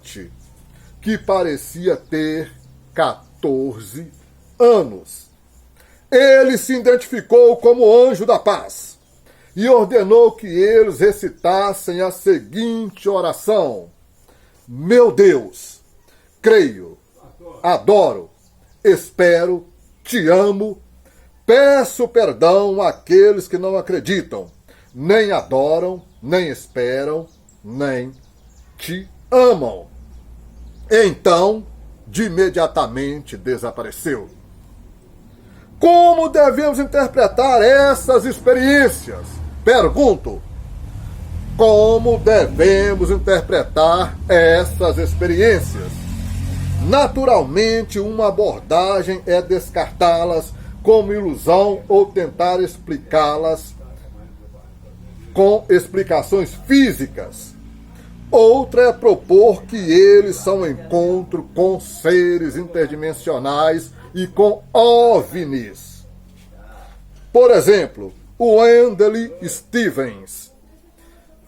adolescente que parecia ter 14 anos. Ele se identificou como anjo da paz e ordenou que eles recitassem a seguinte oração: Meu Deus, creio, adoro, espero, te amo, peço perdão àqueles que não acreditam, nem adoram, nem esperam, nem te amam. Então, de imediatamente desapareceu. Como devemos interpretar essas experiências? Pergunto. Como devemos interpretar essas experiências? Naturalmente, uma abordagem é descartá-las como ilusão ou tentar explicá-las com explicações físicas. Outra é propor que eles são um encontro com seres interdimensionais e com OVNIs. Por exemplo, o Wendell Stevens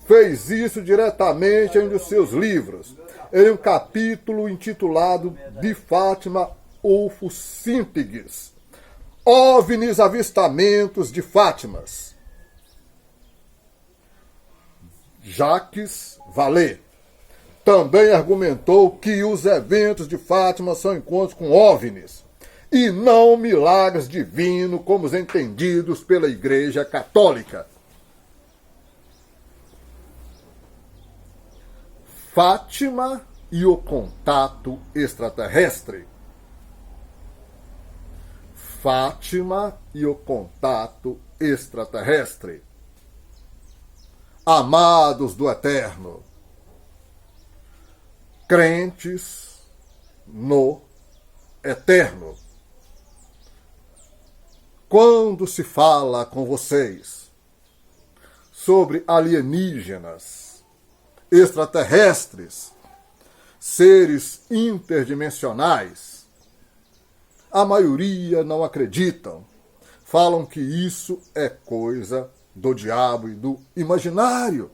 fez isso diretamente em um dos seus livros, em um capítulo intitulado De Fátima UFO Sínteges, OVNIs Avistamentos de Fátimas. Jacques Vallée também argumentou que os eventos de Fátima são encontros com OVNIs e não milagres divinos como os entendidos pela Igreja Católica. Fátima e o contato extraterrestre. Fátima e o contato extraterrestre. Amados do Eterno, crentes no Eterno, quando se fala com vocês sobre alienígenas, extraterrestres, seres interdimensionais, a maioria não acreditam, falam que isso é coisa do diabo e do imaginário,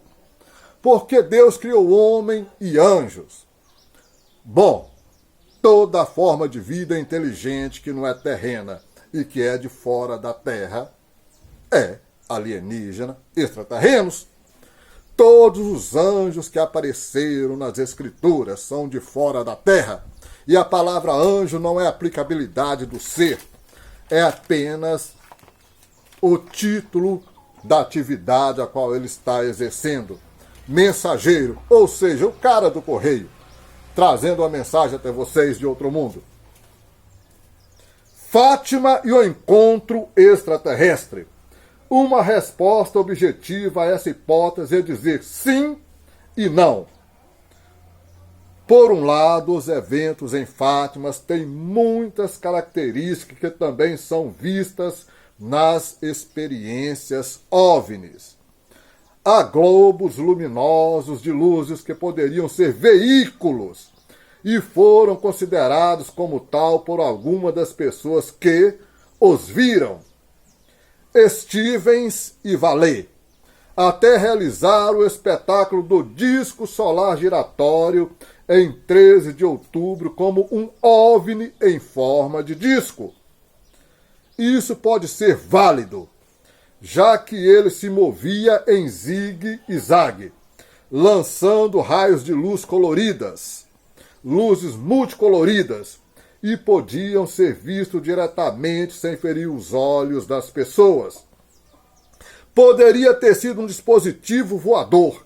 porque Deus criou homem e anjos. Bom, toda forma de vida inteligente que não é terrena e que é de fora da Terra é alienígena, extraterrenos. Todos os anjos que apareceram nas Escrituras são de fora da Terra, e a palavra anjo não é a aplicabilidade do ser, é apenas o título da atividade a qual ele está exercendo. Mensageiro, ou seja, o cara do correio, trazendo uma mensagem até vocês de outro mundo. Fátima e o encontro extraterrestre. Uma resposta objetiva a essa hipótese é dizer sim e não. Por um lado, os eventos em Fátima têm muitas características que também são vistas nas experiências OVNIs. Há globos luminosos de luzes que poderiam ser veículos e foram considerados como tal por alguma das pessoas que os viram. Stevens e Vallée até realizaram o espetáculo do disco solar giratório em 13 de outubro como um OVNI em forma de disco. Isso pode ser válido, já que ele se movia em zigue e zague, lançando raios de luz coloridas, luzes multicoloridas, e podiam ser vistos diretamente sem ferir os olhos das pessoas. Poderia ter sido um dispositivo voador,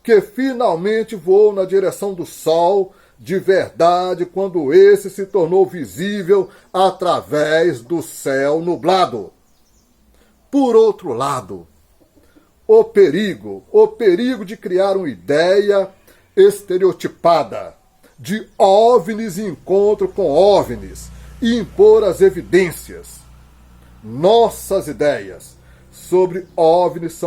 que finalmente voou na direção do Sol de verdade quando esse se tornou visível através do céu nublado. Por outro lado, o perigo de criar uma ideia estereotipada de OVNIs e encontro com OVNIs e impor as evidências. Nossas ideias sobre OVNIs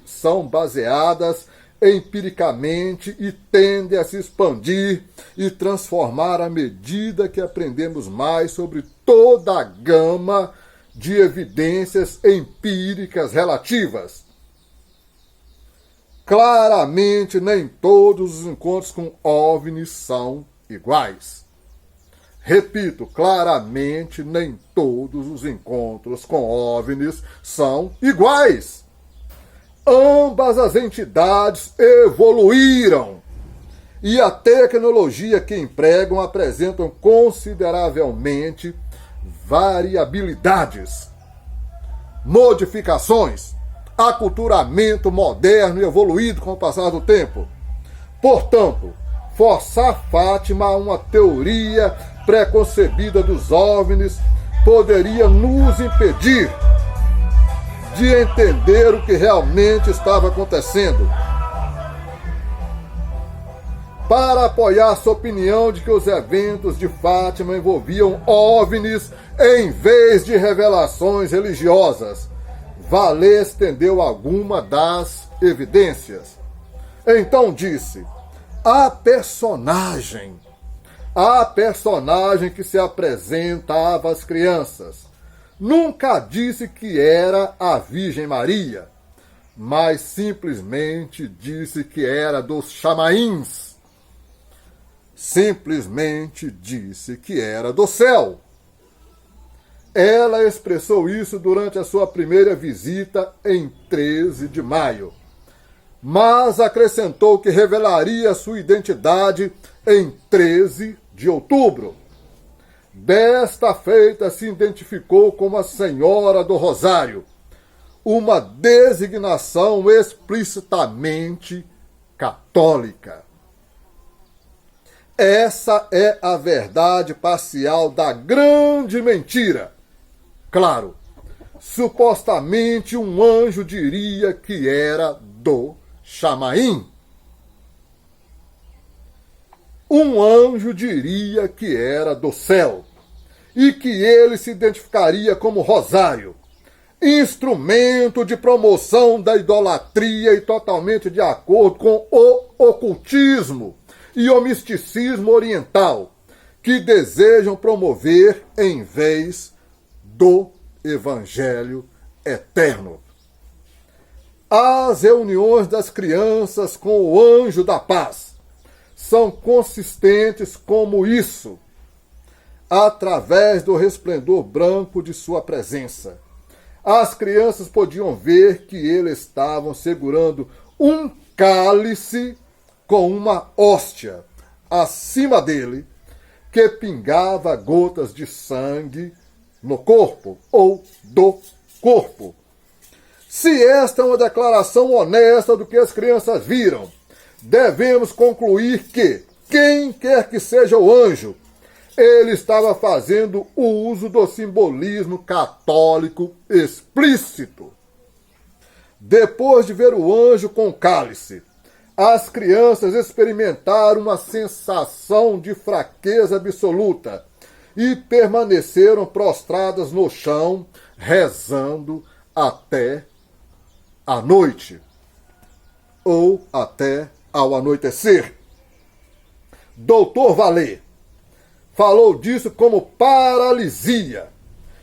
são baseadas empiricamente e tendem a se expandir e transformar à medida que aprendemos mais sobre toda a gama de evidências empíricas relativas. Claramente, nem todos os encontros com OVNIs são iguais. Repito, claramente, nem todos os encontros com OVNIs são iguais. Ambas as entidades evoluíram e a tecnologia que empregam apresentam consideravelmente variabilidades, modificações, aculturamento moderno e evoluído com o passar do tempo. Portanto, forçar Fátima a uma teoria preconcebida dos OVNIs poderia nos impedir de entender o que realmente estava acontecendo. Para apoiar sua opinião de que os eventos de Fátima envolviam OVNIs em vez de revelações religiosas, Vallée estendeu alguma das evidências. Então disse: a personagem que se apresentava às crianças nunca disse que era a Virgem Maria, mas simplesmente disse que era dos Chamaíns. Simplesmente disse que era do céu. Ela expressou isso durante a sua primeira visita em 13 de maio, mas acrescentou que revelaria sua identidade em 13 de outubro. Desta feita se identificou como a Senhora do Rosário, uma designação explicitamente católica. Essa é a verdade parcial da grande mentira. Claro, supostamente um anjo diria que era do Chamaim. Um anjo diria que era do céu e que ele se identificaria como Rosário, instrumento de promoção da idolatria e totalmente de acordo com o ocultismo e o misticismo oriental, que desejam promover em vez do Evangelho eterno. As reuniões das crianças com o anjo da paz são consistentes como isso, através do resplendor branco de sua presença. As crianças podiam ver que eles estavam segurando um cálice com uma hóstia acima dele, que pingava gotas de sangue no corpo ou do corpo. Se esta é uma declaração honesta do que as crianças viram, devemos concluir que, quem quer que seja o anjo, ele estava fazendo o uso do simbolismo católico explícito. Depois de ver o anjo com o cálice, as crianças experimentaram uma sensação de fraqueza absoluta e permaneceram prostradas no chão, rezando até a noite, ou até ao anoitecer. Dr. Vallée falou disso como paralisia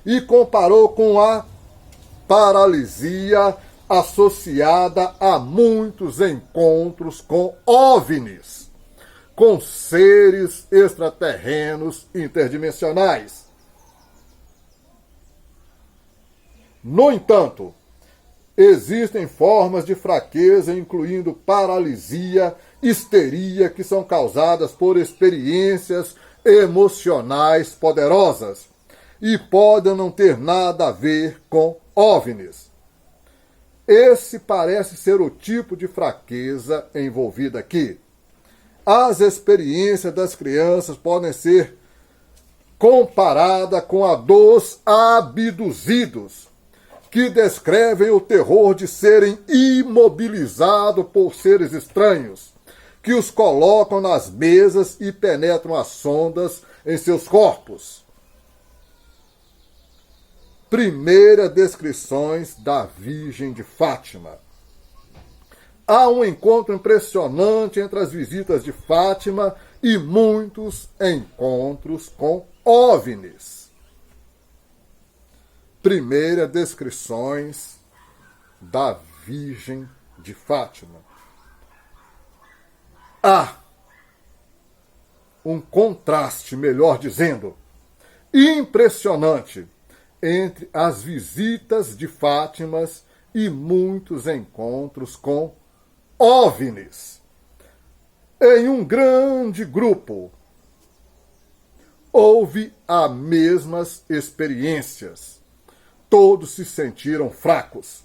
e comparou com a paralisia associada a muitos encontros com OVNIs, com seres extraterrenos interdimensionais. No entanto, existem formas de fraqueza, incluindo paralisia, histeria, que são causadas por experiências emocionais poderosas e podem não ter nada a ver com OVNIs. Esse parece ser o tipo de fraqueza envolvida aqui. As experiências das crianças podem ser comparadas com a dos abduzidos, que descrevem o terror de serem imobilizados por seres estranhos, que os colocam nas mesas e penetram as sondas em seus corpos. Primeiras descrições da Virgem de Fátima. Há um encontro impressionante entre as visitas de Fátima e muitos encontros com OVNIs. Primeiras descrições da Virgem de Fátima. há um contraste, melhor dizendo, impressionante entre as visitas de Fátima e muitos encontros com OVNIs. Em um grande grupo, houve as mesmas experiências. Todos se sentiram fracos.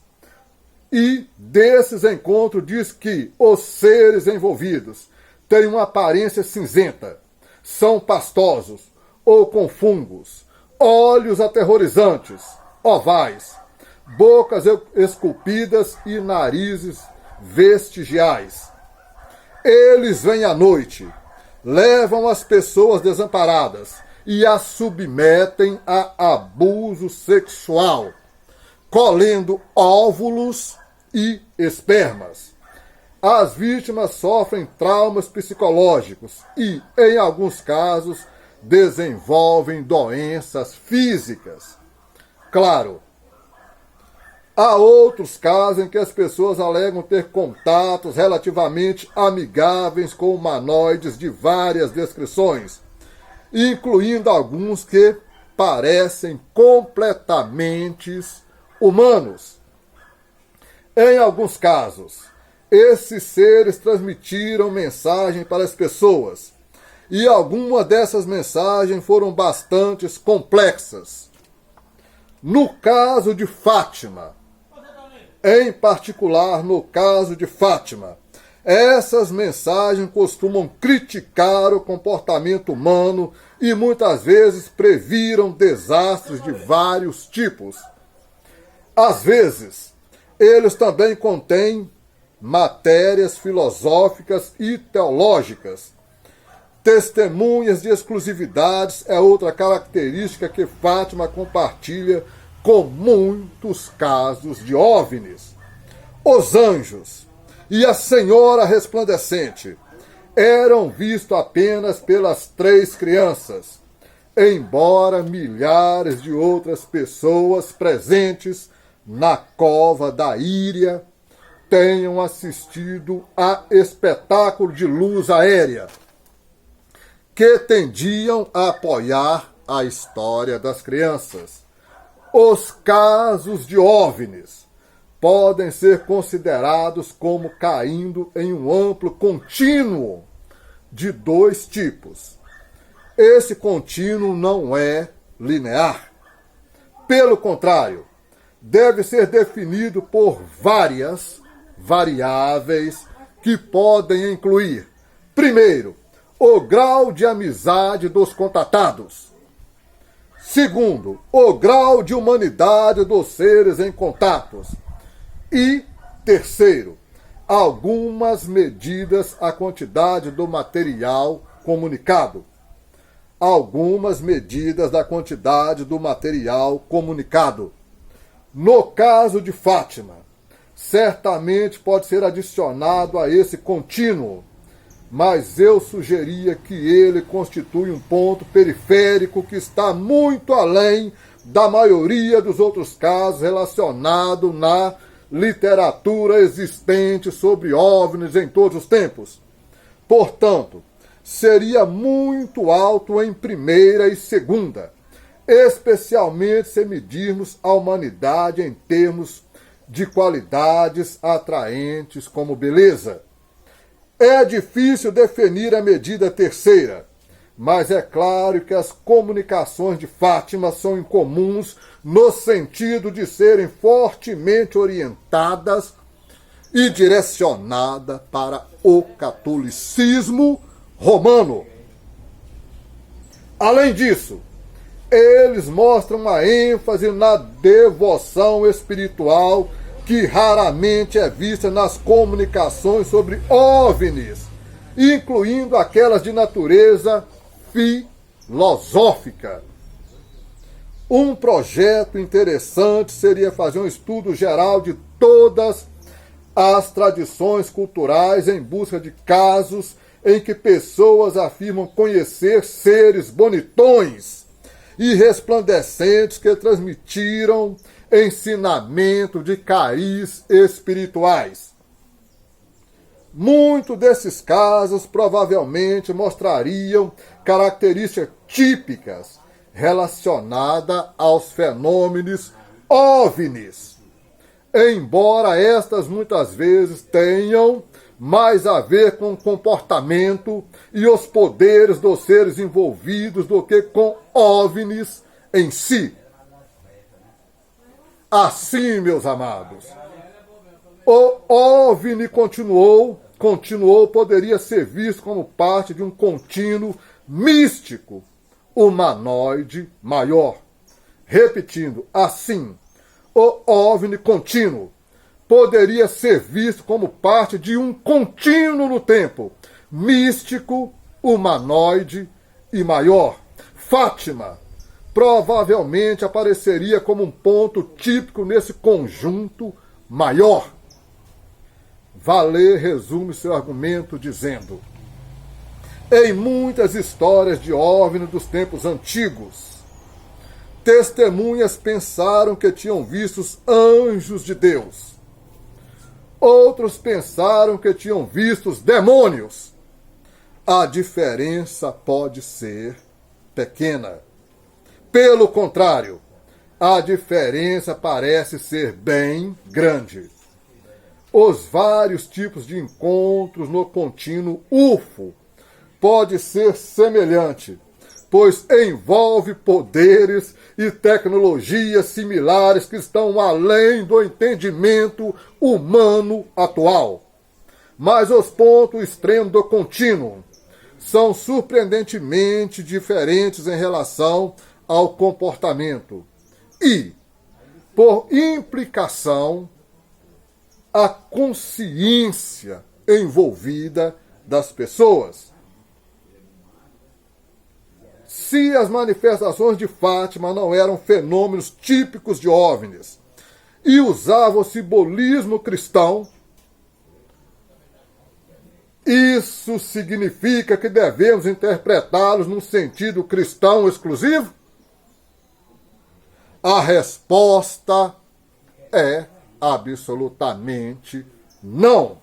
E desses encontros diz que os seres envolvidos têm uma aparência cinzenta, são pastosos ou com fungos, olhos aterrorizantes, ovais, bocas esculpidas e narizes vestigiais. Eles vêm à noite, levam as pessoas desamparadas e as submetem a abuso sexual, colhendo óvulos e espermas. As vítimas sofrem traumas psicológicos e, em alguns casos, desenvolvem doenças físicas. Claro, há outros casos em que as pessoas alegam ter contatos relativamente amigáveis com humanoides de várias descrições, incluindo alguns que parecem completamente humanos. Em alguns casos, esses seres transmitiram mensagem para as pessoas, e algumas dessas mensagens foram bastante complexas. No caso de Fátima, em particular no caso de Fátima, essas mensagens costumam criticar o comportamento humano e muitas vezes previram desastres de vários tipos. Às vezes, eles também contêm matérias filosóficas e teológicas. Testemunhas de exclusividades é outra característica que Fátima compartilha com muitos casos de OVNIs. Os anjos e a Senhora resplandecente eram vistos apenas pelas 3 crianças, embora milhares de outras pessoas presentes na cova da Íria tenham assistido a espetáculo de luz aérea que tendiam a apoiar a história das crianças. Os casos de OVNIs podem ser considerados como caindo em um amplo contínuo de 2 tipos. Esse contínuo não é linear. Pelo contrário, deve ser definido por várias variáveis que podem incluir, primeiro, o grau de amizade dos contatados. Segundo, o grau de humanidade dos seres em contatos. E, terceiro, algumas medidas à quantidade do material comunicado. Algumas medidas da quantidade do material comunicado. No caso de Fátima, certamente pode ser adicionado a esse contínuo, mas eu sugeria que ele constitui um ponto periférico que está muito além da maioria dos outros casos relacionados na literatura existente sobre OVNIs em todos os tempos. Portanto, seria muito alto em primeira e segunda, especialmente se medirmos a humanidade em termos de qualidades atraentes como beleza. É difícil definir a medida terceira, mas é claro que as comunicações de Fátima são incomuns no sentido de serem fortemente orientadas e direcionadas para o catolicismo romano. Além disso, eles mostram uma ênfase na devoção espiritual que raramente é vista nas comunicações sobre OVNIs, incluindo aquelas de natureza filosófica. Um projeto interessante seria fazer um estudo geral de todas as tradições culturais em busca de casos em que pessoas afirmam conhecer seres bonitões e resplandecentes que transmitiram ensinamento de cariz espirituais. Muitos desses casos provavelmente mostrariam características típicas relacionadas aos fenômenos OVNIs, embora estas muitas vezes tenham mais a ver com o comportamento e os poderes dos seres envolvidos do que com OVNIs em si. Assim, meus amados, o OVNI poderia ser visto como parte de um contínuo místico humanoide maior. Repetindo, assim, o OVNI contínuo poderia ser visto como parte de um contínuo no tempo, místico, humanoide e maior. Fátima provavelmente apareceria como um ponto típico nesse conjunto maior. Vallée resume seu argumento dizendo: em muitas histórias de OVNI dos tempos antigos, testemunhas pensaram que tinham visto os anjos de Deus. Outros pensaram que tinham visto os demônios. A diferença pode ser pequena. Pelo contrário, a diferença parece ser bem grande. Os vários tipos de encontros no contínuo UFO pode ser semelhante, pois envolve poderes e tecnologias similares que estão além do entendimento humano atual. Mas os pontos extremos do contínuo são surpreendentemente diferentes em relação ao comportamento e, por implicação, a consciência envolvida das pessoas. Se as manifestações de Fátima não eram fenômenos típicos de OVNIs e usavam o simbolismo cristão, isso significa que devemos interpretá-los num sentido cristão exclusivo? A resposta é absolutamente não.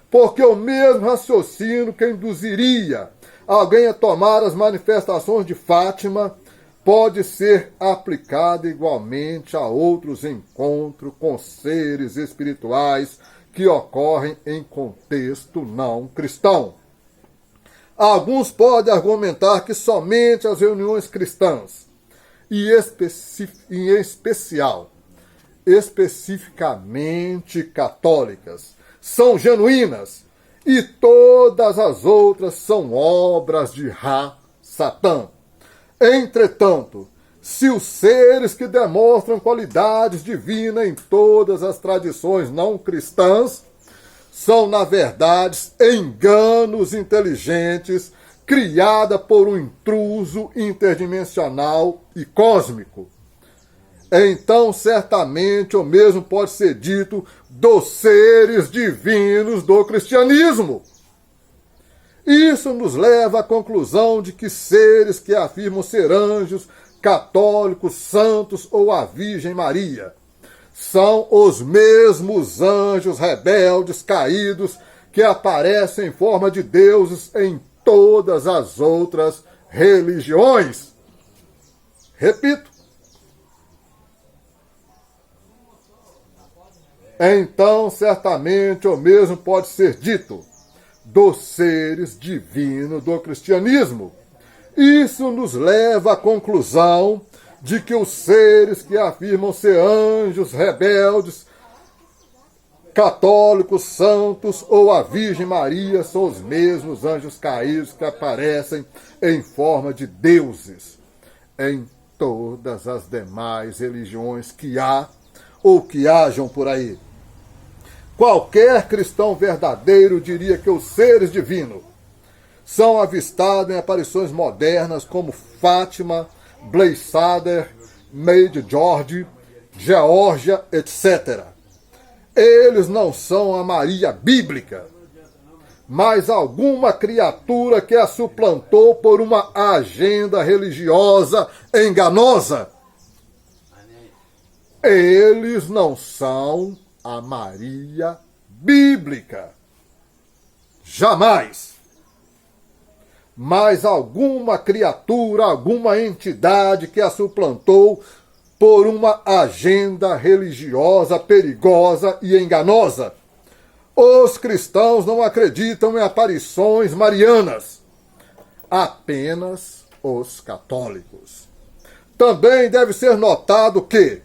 Porque o mesmo raciocínio que induziria alguém a tomar as manifestações de Fátima pode ser aplicado igualmente a outros encontros com seres espirituais que ocorrem em contexto não cristão. Alguns podem argumentar que somente as reuniões cristãs, e especificamente católicas, são genuínas, e todas as outras são obras de Satã. Entretanto, se os seres que demonstram qualidades divinas em todas as tradições não cristãs são, na verdade, enganos inteligentes criada por um intruso interdimensional e cósmico, então certamente o mesmo pode ser dito dos seres divinos do cristianismo. Isso nos leva à conclusão de que seres que afirmam ser anjos, católicos, santos ou a Virgem Maria são os mesmos anjos rebeldes caídos que aparecem em forma de deuses em todas as outras religiões. Repito. Então, certamente, o mesmo pode ser dito dos seres divinos do cristianismo. Isso nos leva à conclusão de que os seres que afirmam ser anjos rebeldes, católicos, santos ou a Virgem Maria são os mesmos anjos caídos que aparecem em forma de deuses em todas as demais religiões que há ou que hajam por aí. Qualquer cristão verdadeiro diria que os seres divinos são avistados em aparições modernas como Fátima, Bleisader, Maid George, Geórgia, etc. Eles não são a Maria bíblica, mas alguma criatura que a suplantou por uma agenda religiosa enganosa. Eles não são a Maria bíblica. jamais. Mas alguma criatura, alguma entidade que a suplantou por uma agenda religiosa perigosa e enganosa. Os cristãos não acreditam em aparições marianas, apenas os católicos. Também deve ser notado que,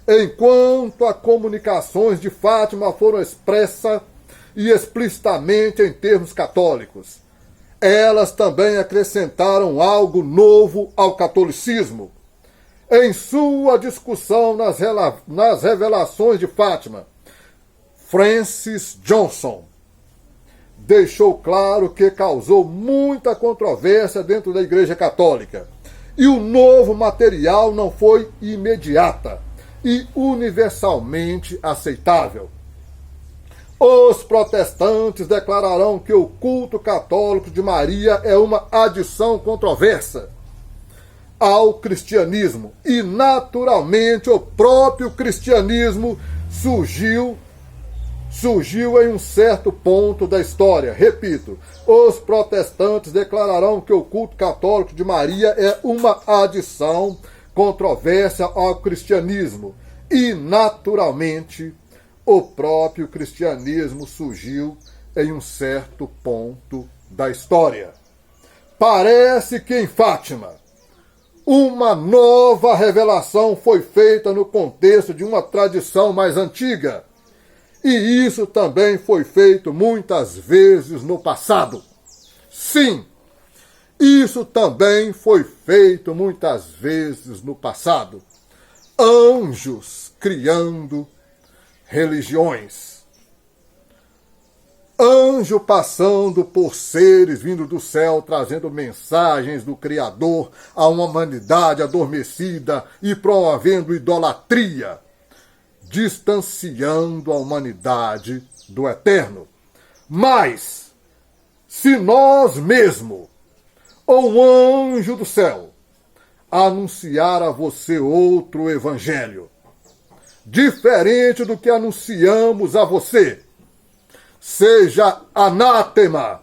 enquanto as comunicações de Fátima foram expressas e explicitamente em termos católicos, elas também acrescentaram algo novo ao catolicismo. Em sua discussão nas revelações de Fátima, Francis Johnson deixou claro que causou muita controvérsia dentro da Igreja Católica. E o novo material não foi imediata e universalmente aceitável. Os protestantes declararão que o culto católico de Maria é uma adição controversa ao cristianismo. E, naturalmente, o próprio cristianismo surgiu em um certo ponto da história. Repito, os protestantes declararão que o culto católico de Maria é uma adição controversa ao cristianismo. E, naturalmente, o próprio cristianismo surgiu em um certo ponto da história. Parece que em Fátima, uma nova revelação foi feita no contexto de uma tradição mais antiga. E isso também foi feito muitas vezes no passado. Sim, isso também foi feito muitas vezes no passado. Anjos criando religiões. Anjo passando por seres vindo do céu, trazendo mensagens do Criador a uma humanidade adormecida e promovendo idolatria, distanciando a humanidade do eterno. Mas, se nós mesmos, ou um anjo do céu, anunciar a você outro evangelho, diferente do que anunciamos a você, seja anátema,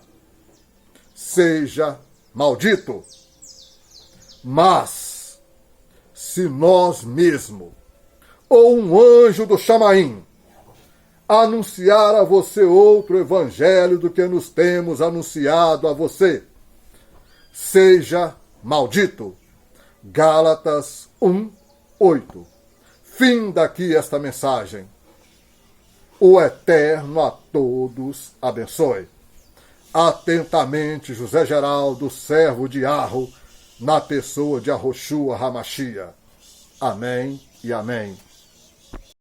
seja maldito. Mas, se nós mesmos, ou um anjo do Chamaim, anunciar a você outro evangelho do que nos temos anunciado a você, seja maldito. Gálatas 1:8. Fim daqui esta mensagem. O Eterno a todos abençoe. Atentamente, José Geraldo, servo de Arro, na pessoa de Arroshua Hamashia. Amém e amém.